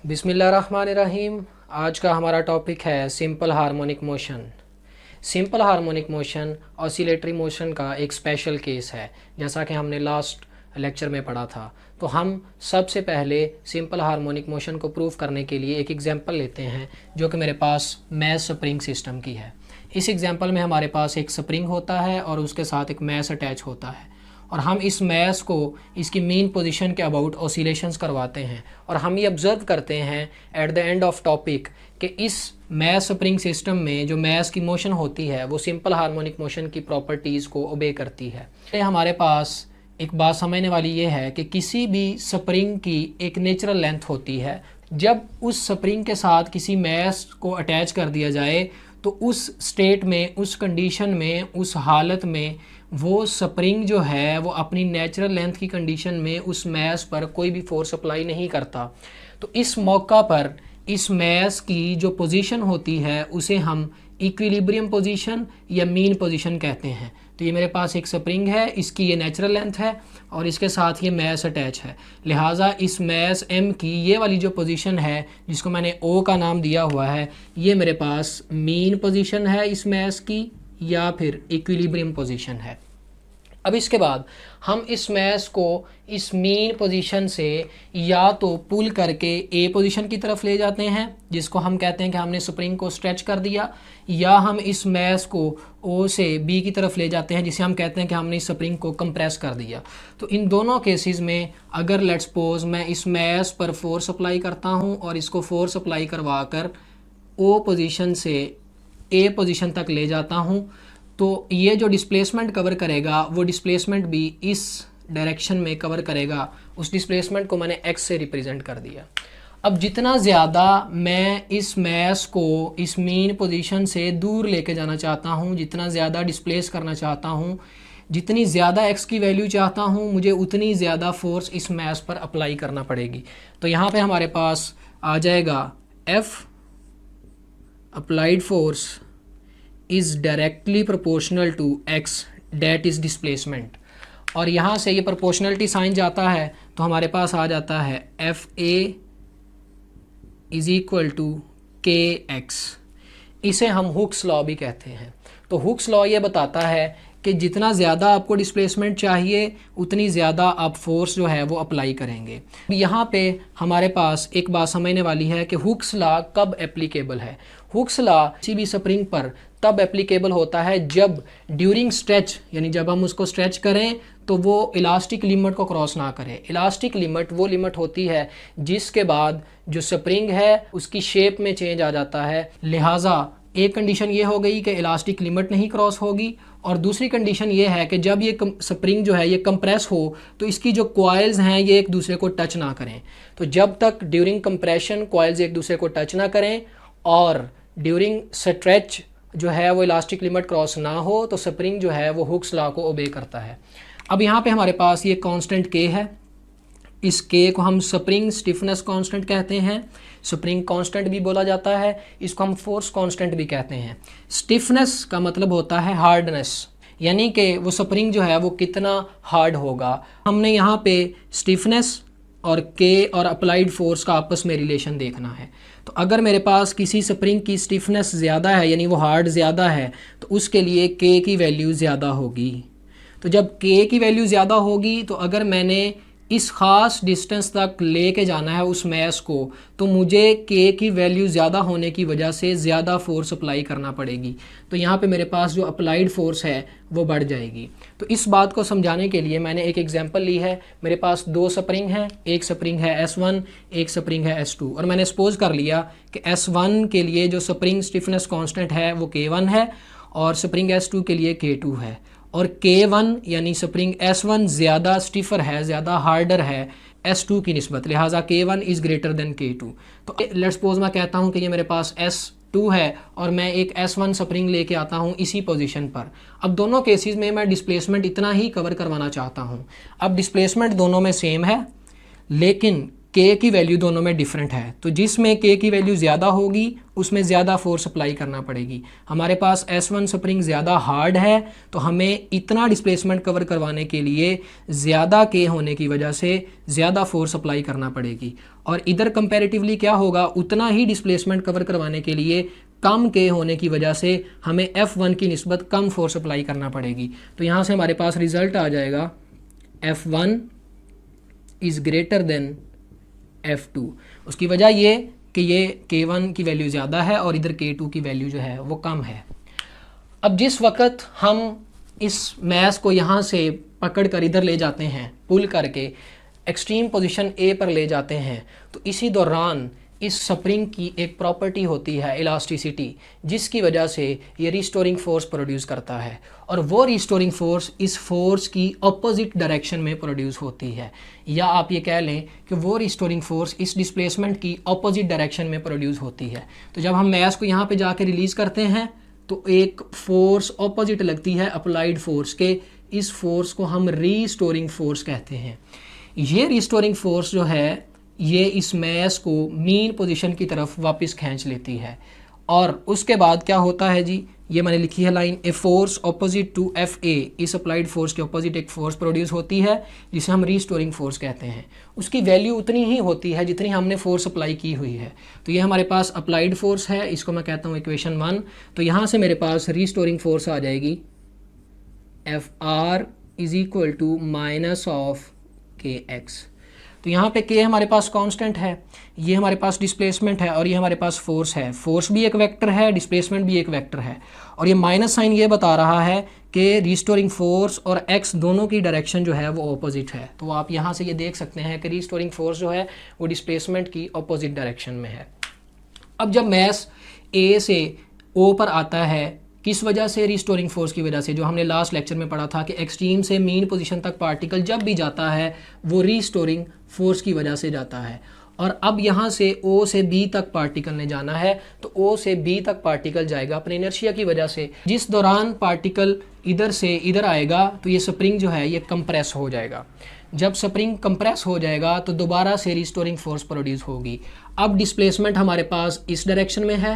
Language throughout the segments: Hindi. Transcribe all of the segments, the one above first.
बिस्मिल्लाहिर्रहमानिर्रहीम। आज का हमारा टॉपिक है simple harmonic motion. Simple harmonic motion oscillatory motion का एक स्पेशल केस है, जैसा कि हमने लास्ट लेक्चर में पढ़ा था। तो हम सबसे पहले सिंपल हार्मोनिक मोशन को प्रूव करने के लिए एक एग्जांपल लेते हैं, जो कि मेरे पास मैस स्प्रिंग सिस्टम की है। इस एग्जांपल में हमारे पास एक स्प्रिंग होता है और उसके साथ एक मैस अटैच होता है, और हम इस मैस को इसकी मेन पोजीशन के अबाउट ऑसिलेशंस करवाते हैं, और हम ये ऑब्जर्व करते हैं at the end of topic कि इस मैस स्प्रिंग सिस्टम में जो मैस की मोशन होती है वो सिंपल हार्मोनिक मोशन की प्रॉपर्टीज़ को ओबे करती है। हमारे पास एक बात समझने वाली ये है कि किसी भी स्प्रिंग की एक नेचुरल लेंथ होती है। जब उस स्प्रिंग के साथ किसी मैस को अटैच कर दिया जाए तो उस स्टेट में, उस कंडीशन में, उस हालत में वो स्प्रिंग जो है वो अपनी नेचुरल लेंथ की कंडीशन में उस मैस पर कोई भी फोर्स अप्लाई नहीं करता। तो इस मौका पर इस मैस की जो पोजीशन होती है उसे हम इक्विलिब्रियम पोजीशन या मीन पोजीशन कहते हैं। तो ये मेरे पास एक स्प्रिंग है, इसकी ये नेचुरल लेंथ है और इसके साथ ये मैस अटैच है। लिहाजा इस मैस एम की ये वाली जो पोजीशन है, जिसको मैंने ओ का नाम दिया हुआ है, ये मेरे पास मीन पोजीशन है इस मैस की, या फिर इक्विलिब्रियम पोजीशन है। अब इसके बाद हम इस मैस को इस मीन पोजीशन से या तो पुल करके ए पोजीशन की तरफ ले जाते हैं, जिसको हम कहते हैं कि हमने स्प्रिंग को स्ट्रेच कर दिया, या हम इस मैस को ओ से बी की तरफ ले जाते हैं, जिसे हम कहते हैं कि हमने इस स्प्रिंग को कंप्रेस कर दिया। तो इन दोनों केसेस में अगर लेट्स सपोज मैं इस मैस पर फोर्स अप्लाई करता हूँ और इसको फोर्स अप्लाई करवा कर ओ पोजीशन से ए पोजीशन तक ले जाता हूँ, तो ये जो डिस्प्लेसमेंट कवर करेगा वो डिस्प्लेसमेंट भी इस डायरेक्शन में कवर करेगा। उस डिस्प्लेसमेंट को मैंने एक्स से रिप्रेजेंट कर दिया। अब जितना ज़्यादा मैं इस मैस को इस मीन पोजीशन से दूर लेके जाना चाहता हूँ, जितना ज़्यादा डिस्प्लेस करना चाहता हूँ, जितनी ज़्यादा एक्स की वैल्यू चाहता हूँ, मुझे उतनी ज़्यादा फोर्स इस मैस पर अप्लाई करना पड़ेगी। तो यहाँ पे हमारे पास आ जाएगा F applied force is directly proportional to X that is displacement. और यहाँ से ये प्रोपोर्शनलिटी साइन जाता है तो हमारे पास आ जाता है F A is equal to K X. इसे हम हुक्स लॉ भी कहते हैं। तो हुक्स लॉ ये बताता है कि जितना ज़्यादा आपको डिस्प्लेसमेंट चाहिए उतनी ज़्यादा आप फोर्स जो है वो अप्लाई करेंगे। यहाँ पे हमारे पास एक बात समझने वाली है कि हुक्स लॉ कब एप्लीकेबल है। हुक्स लॉ किसी भी स्प्रिंग पर तब एप्लीकेबल होता है जब ड्यूरिंग स्ट्रेच, यानी जब हम उसको स्ट्रेच करें तो वो इलास्टिक लिमिट को क्रॉस ना करे। इलास्टिक लिमिट वो लिमिट होती है जिसके बाद जो स्प्रिंग है उसकी शेप में चेंज आ जाता है। लिहाजा एक कंडीशन ये हो गई कि इलास्टिक लिमिट नहीं क्रॉस होगी, और दूसरी कंडीशन ये है कि जब ये स्प्रिंग जो है ये कंप्रेस हो तो इसकी जो कॉइल्स हैं ये एक दूसरे को टच ना करें। तो जब तक ड्यूरिंग कंप्रेशन कॉइल्स एक दूसरे को टच ना करें और ड्यूरिंग स्ट्रेच जो है वो इलास्टिक लिमिट क्रॉस ना हो, तो स्प्रिंग जो है वो हुक्स लॉ को ओबे करता है। अब यहाँ पे हमारे पास ये कांस्टेंट के है। इस के को हम स्प्रिंग स्टिफनेस कांस्टेंट कहते हैं, स्प्रिंग कांस्टेंट भी बोला जाता है, इसको हम फोर्स कांस्टेंट भी कहते हैं। स्टिफनेस का मतलब होता है हार्डनेस, यानी कि वो स्प्रिंग जो है वो कितना हार्ड होगा। हमने यहाँ पे स्टिफनेस और के और अप्लाइड फोर्स का आपस में रिलेशन देखना है। तो अगर मेरे पास किसी स्प्रिंग की स्टिफनेस ज़्यादा है, यानी वो हार्ड ज़्यादा है, तो उसके लिए के की वैल्यू ज़्यादा होगी। तो जब के की वैल्यू ज़्यादा होगी तो अगर मैंने इस ख़ास डिस्टेंस तक लेके जाना है उस मैस को, तो मुझे के की वैल्यू ज़्यादा होने की वजह से ज़्यादा फोर्स अप्लाई करना पड़ेगी। तो यहाँ पे मेरे पास जो अप्लाइड फोर्स है वो बढ़ जाएगी। तो इस बात को समझाने के लिए मैंने एक एग्जांपल ली है। मेरे पास दो स्प्रिंग हैं, एक स्प्रिंग है S1, एक स्प्रिंग है S2, और मैंने सपोज कर लिया कि S1 के लिए जो स्प्रिंग स्टिफनेस कांस्टेंट है वो K1 है और स्प्रिंग S2 के लिए K2 है। और K1 यानी स्प्रिंग S1 ज़्यादा स्टिफर है, ज़्यादा हार्डर है S2 की निस्बत, लिहाजा K1 is greater than K2। तो लेट्स सपोज मैं कहता हूँ कि ये मेरे पास S2 है और मैं एक S1 स्प्रिंग लेके आता हूँ इसी पोजीशन पर। अब दोनों केसेस में मैं डिस्प्लेसमेंट इतना ही कवर करवाना चाहता हूँ। अब डिस्प्लेसमेंट दोनों में सेम है, लेकिन के की वैल्यू दोनों में डिफरेंट है, तो जिसमें के की वैल्यू ज़्यादा होगी उसमें ज़्यादा फोर्स अप्लाई करना पड़ेगी। हमारे पास S1 स्प्रिंग ज़्यादा हार्ड है तो हमें इतना डिस्प्लेसमेंट कवर करवाने के लिए ज़्यादा के होने की वजह से ज़्यादा फोर्स अप्लाई करना पड़ेगी, और इधर कंपैरेटिवली क्या होगा, उतना ही डिस्प्लेसमेंट कवर करवाने के लिए कम के होने की वजह से हमें F1 की निस्बत कम फोर्स अप्लाई करना पड़ेगी। तो यहाँ से हमारे पास रिज़ल्ट आ जाएगा F1 is greater than F2। उसकी वजह ये कि ये K1 की वैल्यू ज़्यादा है और इधर K2 की वैल्यू जो है वो कम है। अब जिस वक्त हम इस मैस को यहाँ से पकड़ कर इधर ले जाते हैं, पुल करके एक्सट्रीम पोजीशन A पर ले जाते हैं, तो इसी दौरान इस स्प्रिंग की एक प्रॉपर्टी होती है इलास्टिसिटी, जिसकी वजह से ये रिस्टोरिंग फोर्स प्रोड्यूस करता है, और वो रिस्टोरिंग फोर्स इस फोर्स की अपोजिट डायरेक्शन में प्रोड्यूस होती है, या आप ये कह लें कि वो रिस्टोरिंग फोर्स इस डिस्प्लेसमेंट की अपोजिट डायरेक्शन में प्रोड्यूस होती है। तो जब हम मैस को यहाँ पे जाके रिलीज़ करते हैं तो एक फोर्स अपोजिट लगती है अप्लाइड फोर्स के, इस फोर्स को हम रिस्टोरिंग फोर्स कहते हैं। ये रिस्टोरिंग फोर्स जो है ये इस मैस को मीन पोजीशन की तरफ वापस खींच लेती है, और उसके बाद क्या होता है जी, ये मैंने लिखी है line, A force opposite to F A, इस अप्लाइड फोर्स के ऑपोजिट एक फोर्स प्रोड्यूस होती है जिसे हम रिस्टोरिंग फोर्स कहते हैं। उसकी वैल्यू उतनी ही होती है जितनी हमने फोर्स अप्लाई की हुई है। तो ये हमारे पास अप्लाइड फोर्स है, इसको मैं कहता हूँ इक्वेशन 1। तो यहाँ से मेरे पास रिस्टोरिंग फोर्स आ जाएगी F R is equal to minus of K X. तो यहाँ पे के हमारे पास कांस्टेंट है, ये हमारे पास डिस्प्लेसमेंट है, और ये हमारे पास फोर्स है। फोर्स भी एक वेक्टर है, डिस्प्लेसमेंट भी एक वेक्टर है, और ये माइनस साइन ये बता रहा है कि रिस्टोरिंग फोर्स और एक्स दोनों की डायरेक्शन जो है वो ऑपोजिट है। तो आप यहाँ से ये देख सकते हैं कि रिस्टोरिंग फोर्स जो है वो डिस्प्लेसमेंट की ऑपोजिट डायरेक्शन में है। अब जब मैस ए से ओ पर आता है, किस वजह से, रिस्टोरिंग फोर्स की वजह से, जो हमने लास्ट लेक्चर में पढ़ा था कि एक्सट्रीम से मीन पोजीशन तक पार्टिकल जब भी जाता है वो रिस्टोरिंग फोर्स की वजह से जाता है। और अब यहाँ से O से B तक पार्टिकल ने जाना है, तो O से B तक पार्टिकल जाएगा अपने इनर्शिया की वजह से। जिस दौरान पार्टिकल इधर से इधर आएगा तो ये स्प्रिंग जो है ये कंप्रेस हो जाएगा। जब स्प्रिंग कंप्रेस हो जाएगा तो दोबारा से रिस्टोरिंग फोर्स प्रोड्यूस होगी। अब डिस्प्लेसमेंट हमारे पास इस डायरेक्शन में है,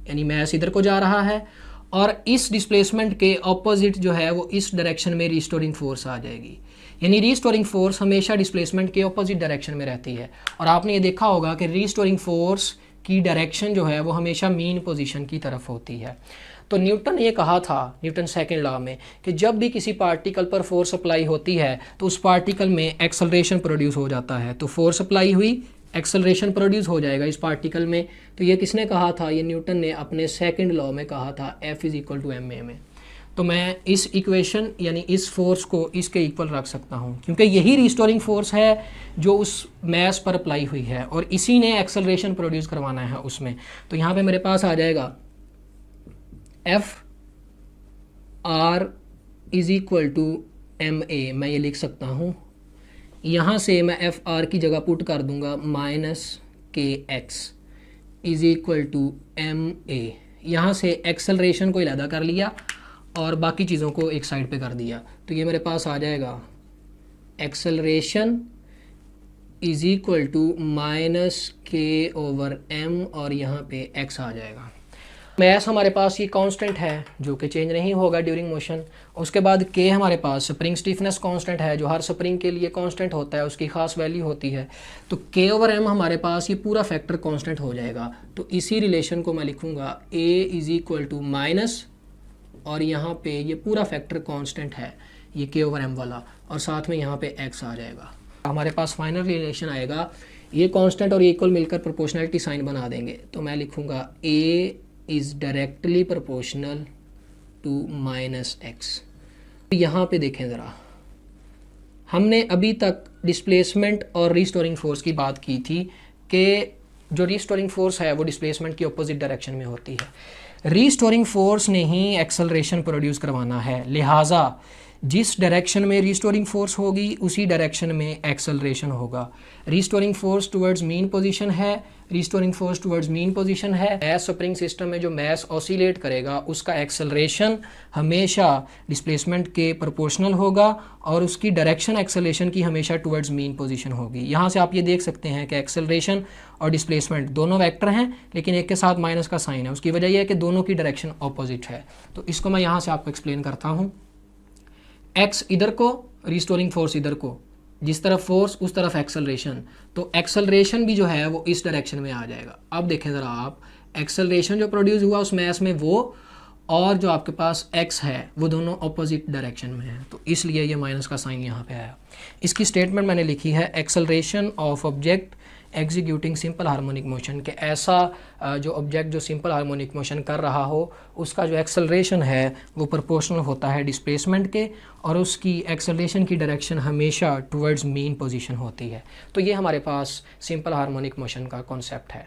यानी मैस इधर को जा रहा है, और इस डिस्प्लेसमेंट के ऑपोजिट जो है वो इस डायरेक्शन में रिस्टोरिंग फोर्स आ जाएगी। यानी रिस्टोरिंग फोर्स हमेशा डिस्प्लेसमेंट के ऑपोजिट डायरेक्शन में रहती है, और आपने ये देखा होगा कि रिस्टोरिंग फोर्स की डायरेक्शन जो है वो हमेशा मीन पोजीशन की तरफ होती है। तो न्यूटन ने ये कहा था, न्यूटन सेकंड लॉ में, कि जब भी किसी पार्टिकल पर फोर्स अप्लाई होती है तो उस पार्टिकल में एक्सेलरेशन प्रोड्यूस हो जाता है। तो फोर्स अप्लाई हुई, एक्सेलरेशन प्रोड्यूस हो जाएगा इस पार्टिकल में। तो ये किसने कहा था, ये न्यूटन ने अपने सेकंड लॉ में कहा था, F is equal to ma में। तो मैं इस इक्वेशन यानी इस फोर्स को इसके इक्वल रख सकता हूँ, क्योंकि यही रिस्टोरिंग फोर्स है जो उस मैस पर अप्लाई हुई है, और इसी ने एक्सेलरेशन प्रोड्यूस करवाना है उसमें। तो यहाँ पे मेरे पास आ जाएगा F R is equal to ma, मैं ये लिख सकता हूँ। यहाँ से मैं एफ आर की जगह पुट कर दूंगा minus K X is equal to M A. यहाँ से एक्सेलरेशन को अलहदा कर लिया और बाकी चीज़ों को एक साइड पे कर दिया, तो ये मेरे पास आ जाएगा acceleration is equal to minus K over M, और यहाँ पे एक्स आ जाएगा। मैस हमारे पास ये कांस्टेंट है जो कि चेंज नहीं होगा ड्यूरिंग मोशन। उसके बाद के हमारे पास स्प्रिंग स्टिफनेस कांस्टेंट है, जो हर स्प्रिंग के लिए कांस्टेंट होता है, उसकी खास वैल्यू होती है। तो के ओवर एम हमारे पास ये पूरा फैक्टर कांस्टेंट हो जाएगा। तो इसी रिलेशन को मैं लिखूंगा ए इज इक्वल टू माइनस, और यहाँ पे ये पूरा फैक्टर कांस्टेंट है ये के ओवर एम वाला, और साथ में यहाँ पे एक्स आ जाएगा। हमारे पास फाइनल रिलेशन आएगा, ये कांस्टेंट और ये इक्वल मिलकर प्रोपोर्शनलिटी साइन बना देंगे। तो मैं लिखूंगा A is directly proportional to minus X. यहाँ पे देखें ज़रा, हमने अभी तक डिस्प्लेसमेंट और रिस्टोरिंग फोर्स की बात की थी कि जो रिस्टोरिंग फोर्स है वो डिस्प्लेसमेंट की अपोजिट डायरेक्शन में होती है। रिस्टोरिंग फोर्स ने ही एक्सेलरेशन प्रोड्यूस करवाना है, लिहाजा जिस डायरेक्शन में रिस्टोरिंग फोर्स होगी उसी डायरेक्शन में एक्सेलरेशन होगा। Restoring force towards mean position है, restoring force towards mean position है। मैस स्प्रिंग सिस्टम में जो मैस ऑसिलेट करेगा उसका एक्सेलरेशन हमेशा डिस्प्लेसमेंट के प्रोपोर्शनल होगा और उसकी डायरेक्शन एक्सेलरेशन की हमेशा टुवर्ड्स मीन पोजीशन होगी। यहाँ से आप ये देख सकते हैं कि एक्सेलरेशन और डिस्प्लेसमेंट दोनों वेक्टर हैं, लेकिन एक के साथ माइनस का साइन है। उसकी वजह यह है कि दोनों की डायरेक्शन ऑपोजिट है। तो इसको मैं यहाँ से आपको एक्सप्लेन करता हूँ। एक्स इधर को, रिस्टोरिंग फोर्स इधर को, जिस तरफ फोर्स उस तरफ एक्सेलरेशन, तो एक्सेलरेशन भी जो है वो इस डायरेक्शन में आ जाएगा। अब देखें ज़रा आप, एक्सेलरेशन जो प्रोड्यूस हुआ उस मैस में वो और जो आपके पास एक्स है वो दोनों अपोजिट डायरेक्शन में है, तो इसलिए ये माइनस का साइन यहाँ पे आया। इसकी स्टेटमेंट मैंने लिखी है, acceleration of object executing simple harmonic motion, के ऐसा जो ऑब्जेक्ट जो सिंपल हार्मोनिक मोशन कर रहा हो उसका जो एक्सेलरेशन है वो प्रोपोर्शनल होता है डिस्प्लेसमेंट के, और उसकी एक्सेलरेशन की डायरेक्शन हमेशा टुवर्ड्स मीन पोजीशन होती है। तो ये हमारे पास सिंपल हार्मोनिक मोशन का कॉन्सेप्ट है।